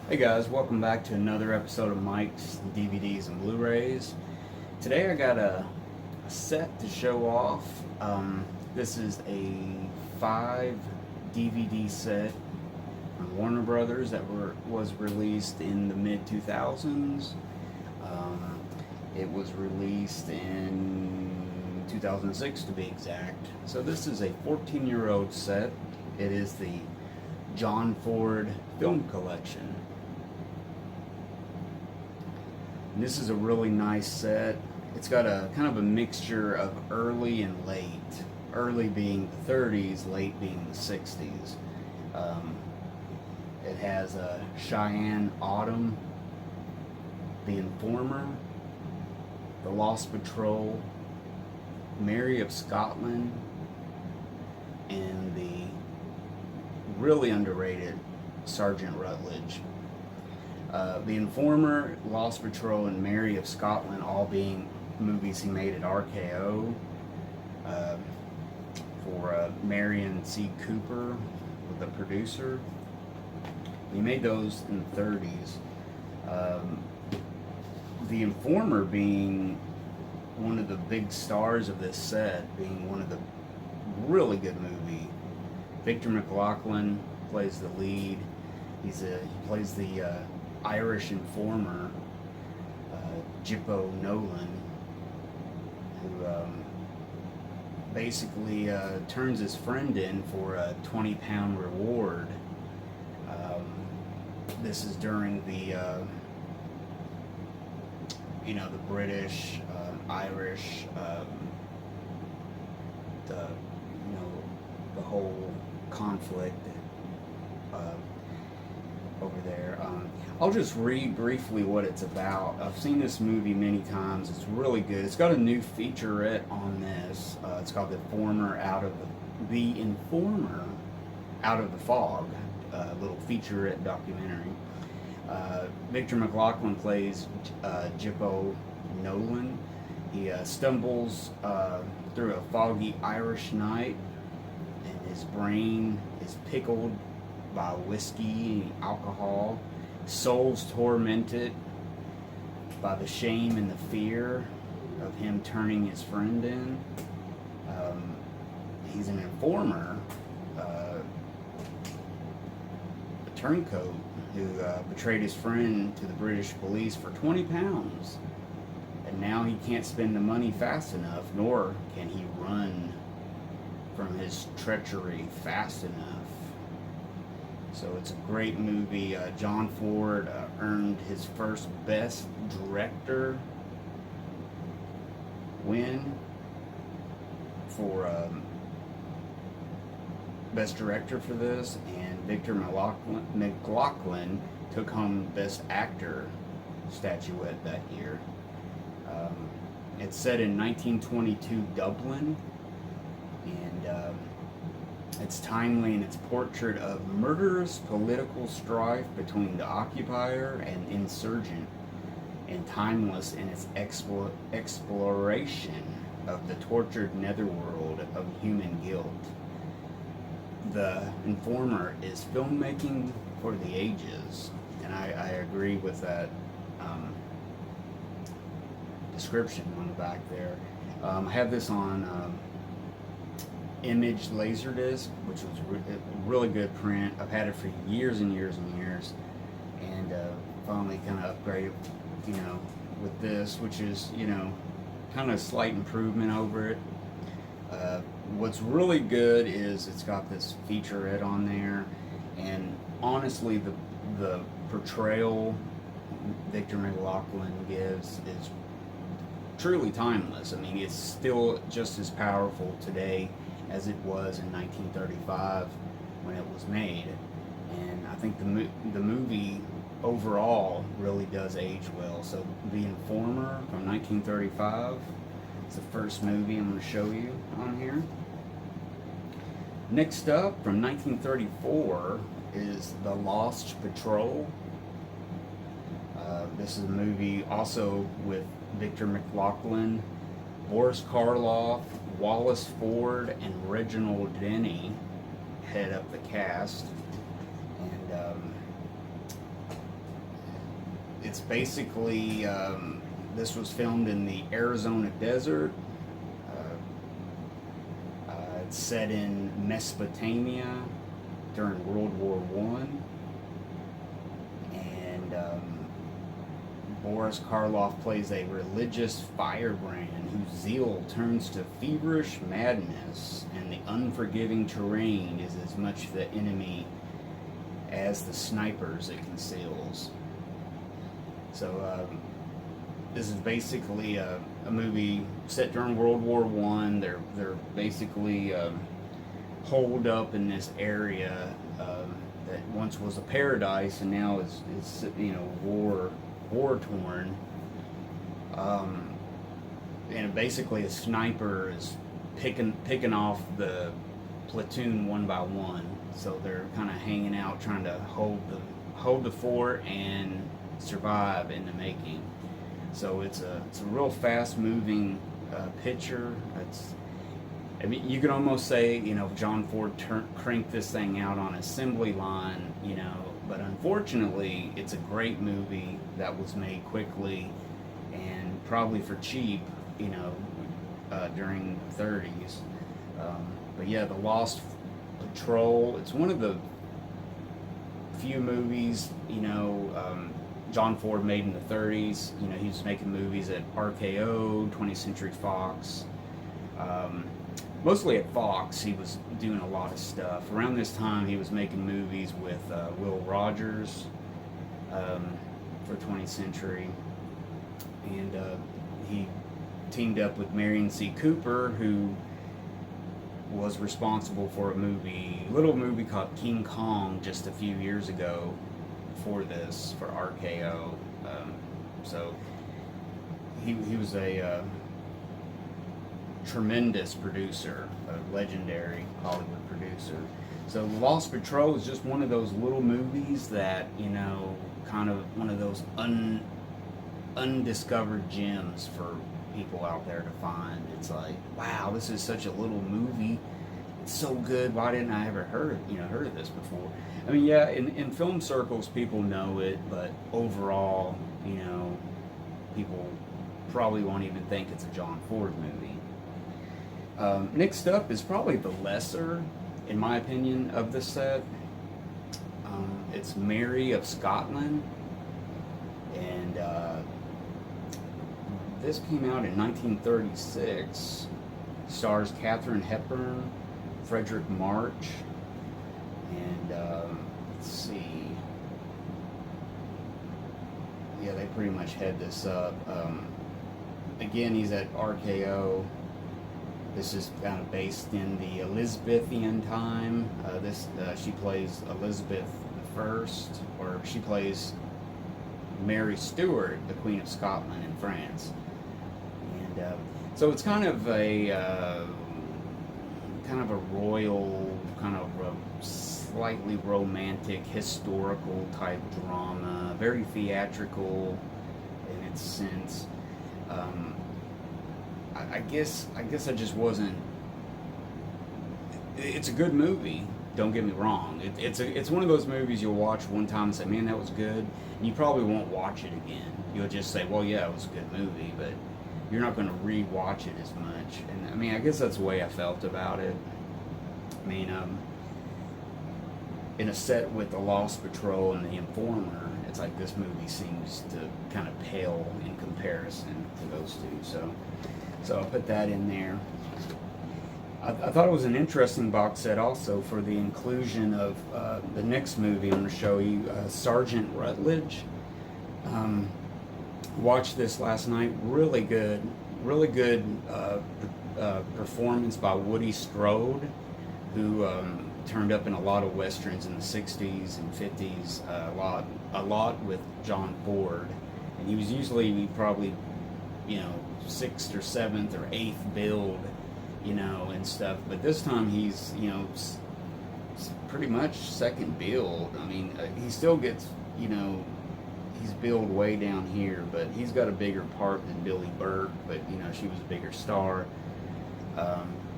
Hey guys, welcome back to another episode of Mike's DVDs and Blu-rays. Today I got a set to show off. This is a 5 DVD set from Warner Brothers that was released in the mid-2000s. It was released in 2006 to be exact. So this is a 14-year-old set. It is the John Ford Film Collection. And this is a really nice set. It's got a kind of a mixture of early and late. Early being the 30s, late being the 60s. It has a Cheyenne Autumn, The Informer, The Lost Patrol, Mary of Scotland, and the really underrated Sgt Rutledge. The Informer, Lost Patrol, and Mary of Scotland all being movies he made at RKO for Marion C. Cooper, the producer. He made those in the 30s. The Informer being one of the big stars of this set, being one of the really good movie. Victor McLaughlin plays the lead. He plays the Irish informer, Gippo Nolan, who basically turns his friend in for a 20-pound reward. This is during the the British, Irish, the whole conflict over there. I'll just read briefly what it's about. I've seen this movie many times. It's really good. It's got a new featurette on this. It's called The Informer Out of the Fog, a little featurette documentary. Victor McLaughlin plays Gippo Nolan. He stumbles through a foggy Irish night, and his brain is pickled by whiskey and alcohol. Soul's tormented by the shame and the fear of him turning his friend in. He's an informer, a turncoat who betrayed his friend to the British police for 20 pounds. And now he can't spend the money fast enough, nor can he run from his treachery fast enough. So it's a great movie. John Ford earned his first Best Director win for Best Director for this, and Victor McLaughlin took home Best Actor statuette that year. It's set in 1922 Dublin, and it's timely in its portrait of murderous political strife between the occupier and insurgent, and timeless in its exploration of the tortured netherworld of human guilt. The Informer is filmmaking for the ages, and I agree with that description on the back there. I have this on Image Laserdisc, which was a really good print. I've had it for years and years and years, and finally kind of upgraded, with this, which is, kind of a slight improvement over it. What's really good is it's got this featurette on there, and honestly, the portrayal Victor McLaughlin gives is truly timeless. I mean, it's still just as powerful today as it was in 1935 when it was made, and I think the movie overall really does age well. So The Informer from 1935 is the first movie I'm going to show you on here. Next up, from 1934, is The Lost Patrol. This is a movie also with Victor McLaughlin, Boris Karloff, Wallace Ford, and Reginald Denny head up the cast. And it's basically, this was filmed in the Arizona desert. It's set in Mesopotamia during World War One, and Boris Karloff plays a religious firebrand whose zeal turns to feverish madness, and the unforgiving terrain is as much the enemy as the snipers it conceals. So this is basically a movie set during World War One. They're basically holed up in this area that once was a paradise and now is war torn. And basically a sniper is picking off the platoon one by one. So they're kind of hanging out, trying to hold the fort and survive in the making. So it's a real fast moving picture. You could almost say, John Ford cranked this thing out on assembly line, but unfortunately it's a great movie that was made quickly and probably for cheap, during the 30s. But yeah, The Lost Patrol, it's one of the few movies, John Ford made in the 30s. He was making movies at RKO, 20th Century Fox. Mostly at Fox, he was doing a lot of stuff. Around this time, he was making movies with Will Rogers for 20th Century. And he teamed up with Marion C. Cooper, who was responsible for a little movie called King Kong just a few years ago for this, for RKO. So he was a tremendous producer, a legendary Hollywood producer. So Lost Patrol is just one of those little movies that, kind of one of those undiscovered gems for people out there to find. It's like, wow, this is such a little movie. It's so good. Why didn't I ever heard of this before? I mean, yeah, in film circles, people know it, but overall, people probably won't even think it's a John Ford movie. Next up is probably the lesser, in my opinion, of the set. It's Mary of Scotland, and this came out in 1936. Stars Katharine Hepburn, Frederick March, and let's see. Yeah, they pretty much head this up. Again, he's at RKO. This is kind of based in the Elizabethan time. She plays Elizabeth I, or she plays Mary Stuart, the Queen of Scotland in France. And so it's kind of a royal, kind of a slightly romantic, historical type drama, very theatrical in its sense. I guess I just wasn't. It's a good movie. Don't get me wrong. It's one of those movies you'll watch one time and say, "Man, that was good," and you probably won't watch it again. You'll just say, "Well, yeah, it was a good movie," but you're not going to re-watch it as much. And I mean, I guess that's the way I felt about it. I mean, in a set with The Lost Patrol and The Informer, it's like this movie seems to kind of pale in comparison to those two. So I'll put that in there. I thought it was an interesting box set also for the inclusion of the next movie I'm going to show you, Sgt Rutledge. Watched this last night. Really good performance by Woody Strode, who turned up in a lot of westerns in the 60s and 50s, a lot with John Ford, and he was usually probably 6th or 7th or 8th build, and stuff, but this time he's pretty much second build. I mean, he still gets he's billed way down here, but he's got a bigger part than Billy Burke, but she was a bigger star.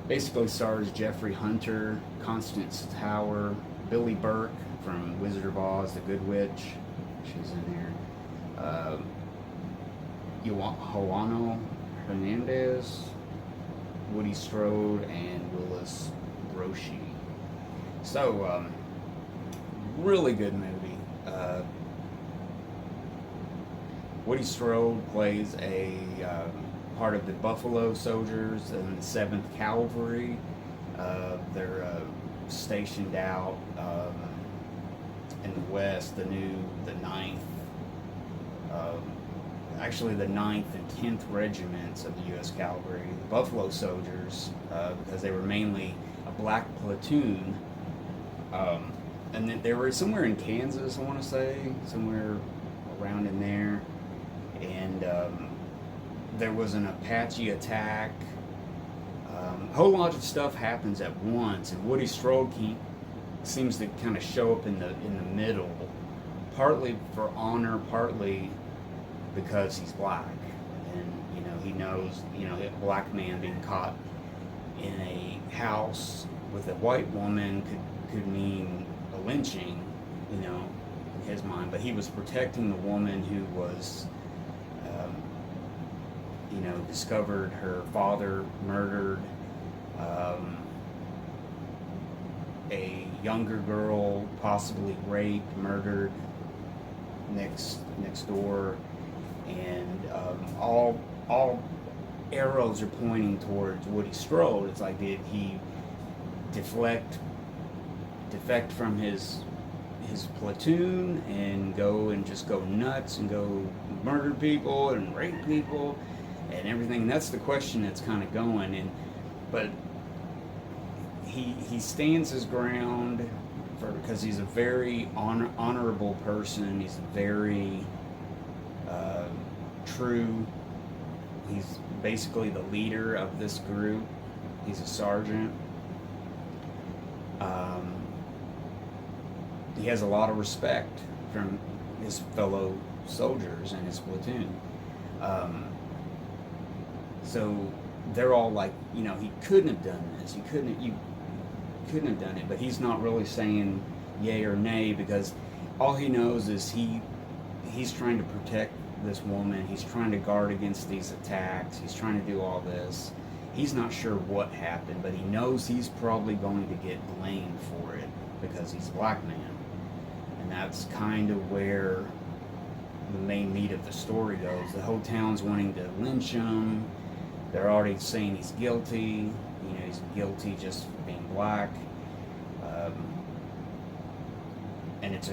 Basically stars Jeffrey Hunter, Constance Tower, Billy Burke from Wizard of Oz, The Good Witch, she's in there. uh, Joano Hernandez, Woody Strode, and Willis Roshi. So, really good movie. Woody Strode plays a part of the Buffalo Soldiers in the 7th Cavalry. They're stationed out in the West, the 9th, actually the 9th and 10th regiments of the U.S. Cavalry, the Buffalo Soldiers, because they were mainly a black platoon. And then they were somewhere in Kansas, I want to say, somewhere around in there. And there was an Apache attack. A whole lot of stuff happens at once, and Woody Strode seems to kind of show up in the middle, partly for honor, partly because he's black, and he knows a black man being caught in a house with a white woman could mean a lynching, in his mind. But he was protecting the woman who was, discovered her father murdered, a younger girl possibly raped, murdered next door, and all arrows are pointing towards Woody Strode. It's like, did he defect from his platoon and just go nuts and go murder people and rape people and everything? And that's the question that's kind of going. But he stands his ground because he's a very honorable person. He's very true. He's basically the leader of this group. He's a sergeant. He has a lot of respect from his fellow soldiers and his platoon. So they're all like, he couldn't have done this. You couldn't have done it. But he's not really saying yay or nay, because all he knows is he's trying to protect this woman. He's trying to guard against these attacks. He's trying to do all this. He's not sure what happened, but he knows he's probably going to get blamed for it because he's a black man. And that's kind of where the main meat of the story goes. The whole town's wanting to lynch him. They're already saying he's guilty. He's guilty just for being black. And it's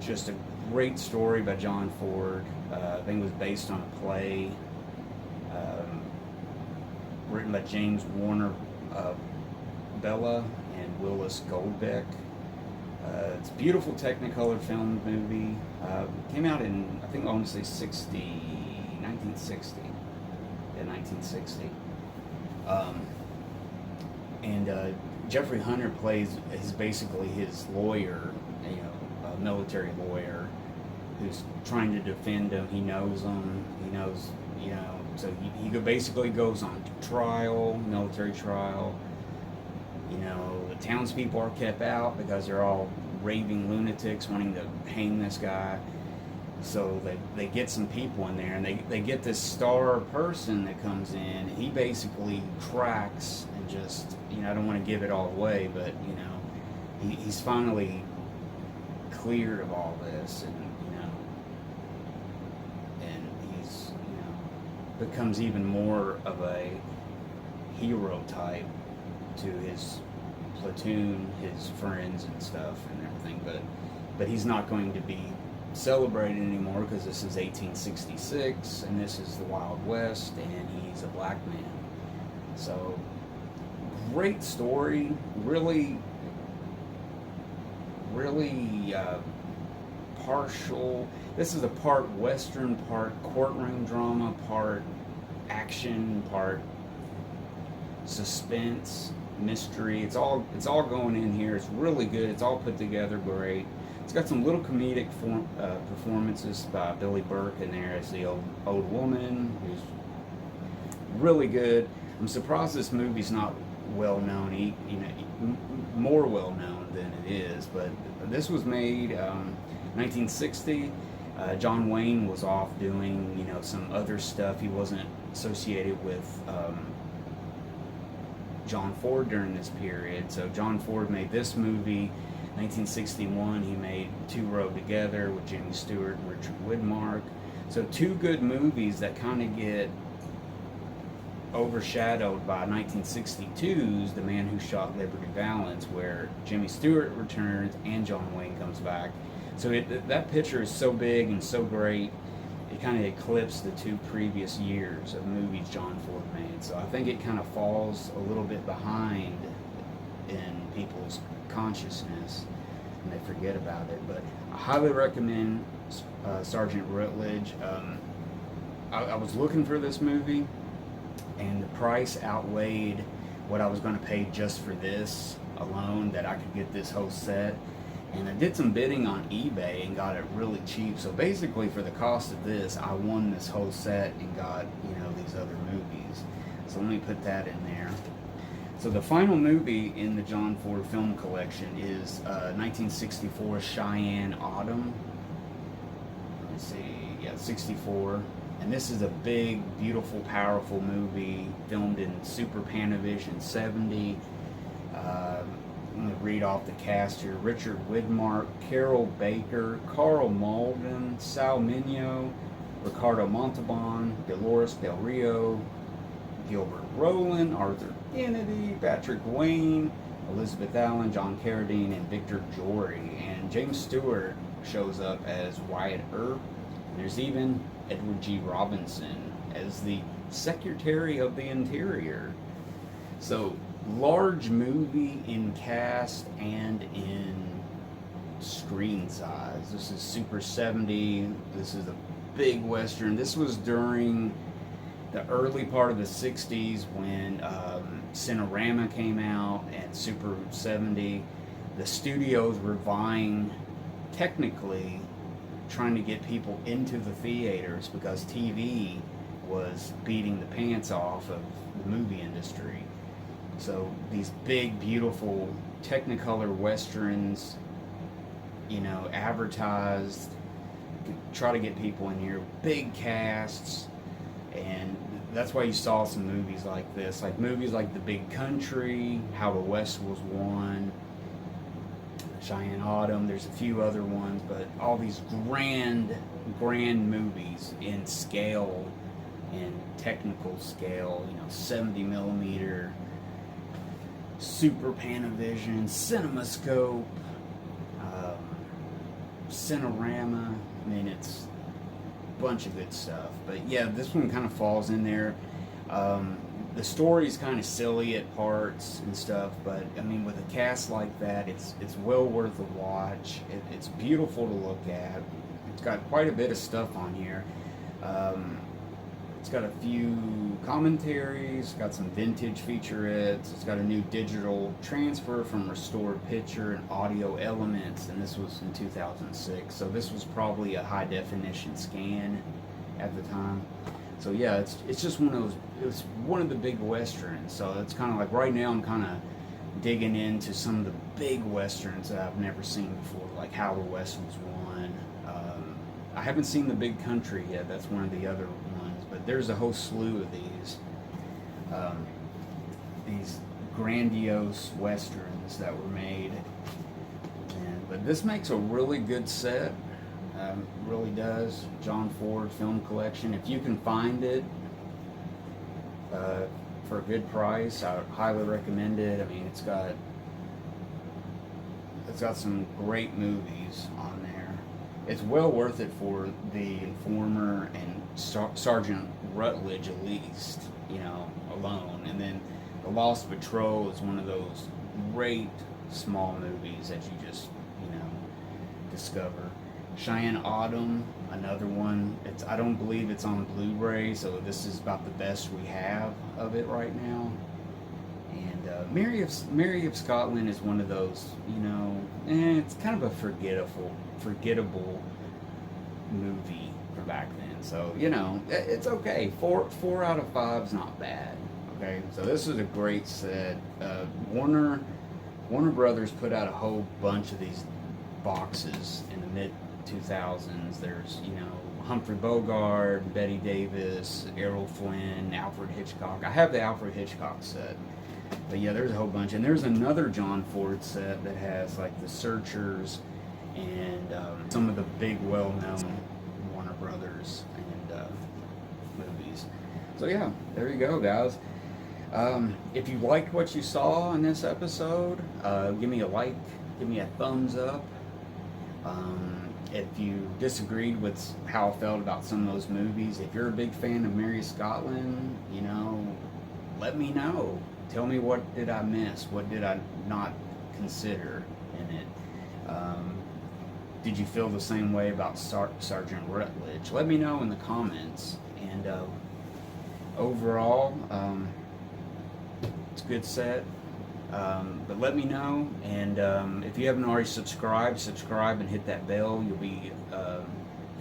just a great story by John Ford. I think it was based on a play written by James Warner Bella and Willis Goldbeck. It's a beautiful Technicolor film movie. Came out in, I think I want to say 1960. Yeah, 1960. And Jeffrey Hunter is basically his lawyer, a military lawyer who's trying to defend him. He knows him. He knows, so he basically goes on trial, military trial. The townspeople are kept out because they're all raving lunatics wanting to hang this guy. So they get some people in there, and they get this star person that comes in. He basically cracks and just, I don't want to give it all away, but, he's finally cleared of all this, and he's, becomes even more of a hero type to his platoon, his friends and stuff and everything, but he's not going to be celebrated anymore because this is 1866 and this is the Wild West and he's a black man. So great story, really partial. This is a part Western, part courtroom drama, part action, part suspense, mystery. It's all going in here. It's really good. It's all put together great. It's got some little comedic performances by Billy Burke in there as the old woman, who's really good. I'm surprised this movie's not well known, more well known than it is. But this was made 1960. John Wayne was off doing, you know, some other stuff. He wasn't associated with John Ford during this period. So John Ford made this movie. 1961, he made Two Rode Together with Jimmy Stewart and Richard Widmark. So two good movies that kind of get overshadowed by 1962's The Man Who Shot Liberty Valance, where Jimmy Stewart returns and John Wayne comes back. So that picture is so big and so great, it kind of eclipsed the two previous years of movies John Ford made. So I think it kind of falls a little bit behind in people's consciousness, and they forget about it. But I highly recommend Sgt Rutledge. I was looking for this movie, and the price outweighed what I was going to pay just for this alone, that I could get this whole set. And I did some bidding on eBay and got it really cheap. So basically, for the cost of this, I won this whole set and got, you know, these other movies. So let me put that in there. So the final movie in the John Ford film collection is 1964 Cheyenne Autumn. Let's see, yeah, 64. And this is a big, beautiful, powerful movie filmed in Super Panavision 70. I'm going to read off the cast here. Richard Widmark, Carol Baker, Carl Malden, Sal Mineo, Ricardo Montalban, Dolores Del Rio, Gilbert Rowland, Arthur Kennedy, Patrick Wayne, Elizabeth Allen, John Carradine, and Victor Jory. And James Stewart shows up as Wyatt Earp. There's even Edward G. Robinson as the Secretary of the Interior. So, large movie in cast and in screen size. This is Super 70. This is a big Western. This was during the early part of the 60s when Cinerama came out and Super 70. The studios were vying, technically, trying to get people into the theaters because TV was beating the pants off of the movie industry. So these big, beautiful Technicolor Westerns, you know, advertised, try to get people in here, big casts, and that's why you saw some movies like this, like movies like The Big Country, How the West Was Won, Cheyenne Autumn. There's a few other ones, but all these grand movies in scale, in technical scale, you know, 70 millimeter, Super Panavision, CinemaScope, Cinerama. I mean, it's a bunch of good stuff. But yeah, this one kind of falls in there. The story's kind of silly at parts and stuff, but I mean, with a cast like that, it's well worth a watch. It's beautiful to look at. It's got quite a bit of stuff on here. It's got a few commentaries, got some vintage featurettes, it's got a new digital transfer from restored picture and audio elements, and this was in 2006, so this was probably a high definition scan at the time. So yeah, it's just one of those, it was one of the big westerns, so it's kind of like right now I'm kind of digging into some of the big westerns that I've never seen before, like How the West Was Won. I haven't seen The Big Country yet, that's one of the other ones, but there's a whole slew of these grandiose westerns that were made. But this makes a really good set, really does. John Ford Film Collection. If you can find it for a good price, I would highly recommend it. I mean, it's got some great movies on there. It's well worth it for The Informer and Sgt Rutledge at least, you know, alone. And then The Lost Patrol is one of those great small movies that you just, you know, discover. Cheyenne Autumn, another one. I don't believe it's on Blu-ray, so this is about the best we have of it right now. And Mary of Scotland is one of those, you know, it's kind of a forgettable movie from back then. So, you know, it's okay. 4 out of 5 is not bad. Okay, so this is a great set. Warner Brothers put out a whole bunch of these boxes in the mid 2000s. There's, you know, Humphrey Bogart, Betty Davis, Errol Flynn, Alfred Hitchcock. I have the Alfred Hitchcock set. But yeah, there's a whole bunch. And there's another John Ford set that has like The Searchers and some of the big well-known Warner Brothers and movies. So yeah, there you go, guys. If you liked what you saw in this episode, give me a like, give me a thumbs up. If you disagreed with how I felt about some of those movies, if you're a big fan of Mary Scotland, you know, let me know. Tell me, what did I miss? What did I not consider in it? Did you feel the same way about Sgt Rutledge? Let me know in the comments. And overall, it's a good set. But let me know, and if you haven't already subscribed and hit that bell. You'll be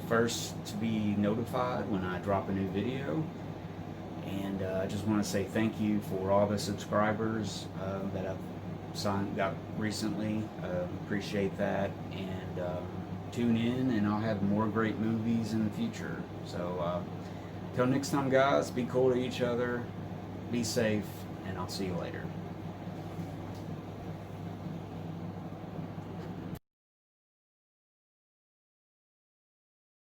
first to be notified when I drop a new video. And I just want to say thank you for all the subscribers that I've got recently. Appreciate that, and tune in, and I'll have more great movies in the future. So till next time, guys, be cool to each other, be safe, and I'll see you later.